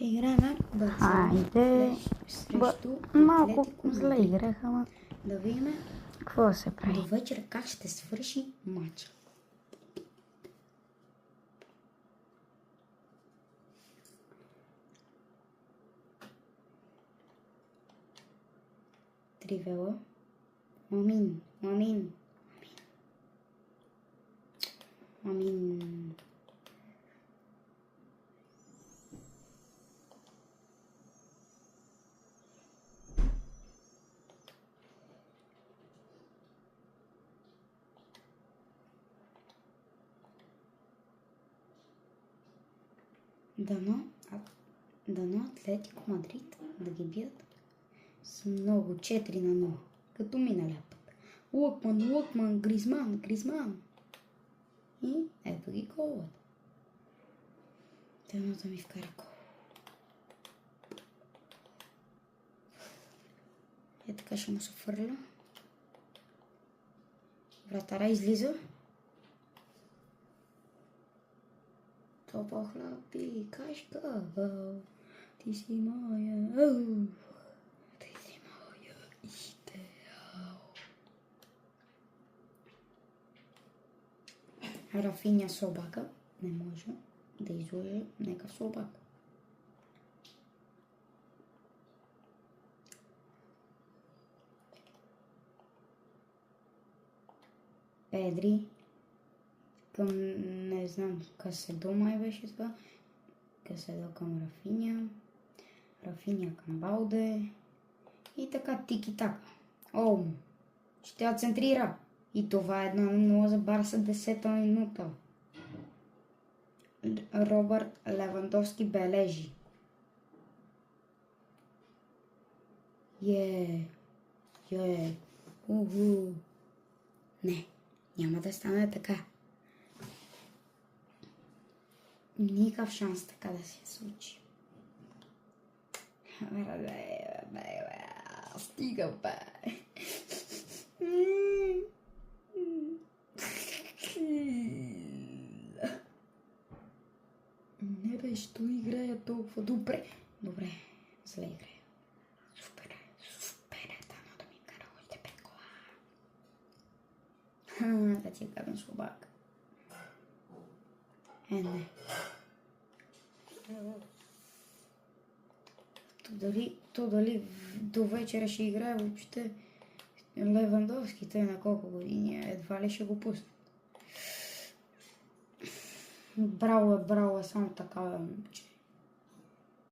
Играем Хайде. срещу Малко Атлетико зле Мадрид. играха, ама Да видим какво се до прави? вечера как ще свърши матча. Тривела. Мамин. Дано Атлетико Мадрид да ги бият с много 4-0, като миналия път. Лукман, Гризман. И ето ги голът. Дано да ми вкара гол. Е така ще му се фърля. Вратара излиза. Топъл хлапи, кашка, ти си моя, идеал. Рафиня Собака не може да излъже някакъв слабак. Педри към, не знам, Каседо май беше това. Каседо към Рафиня към Балде. И така тики-така. Олмо ще я центрира. И това е 1-0 за Барса 10-та минута. Робърт Левандовски бележи. Не, няма да стане така. Никакъв шанс така да се случи. Стига, бе. Не бе, що играя толкова добре. Добре, зле играя. Супер, дано да ми кара още 5 гола. Да ти е гаден слабак. Не. То дали до вечера ще играе въобще Левандовски, той на колко години едва ли ще го пусне. Браво е, само така, че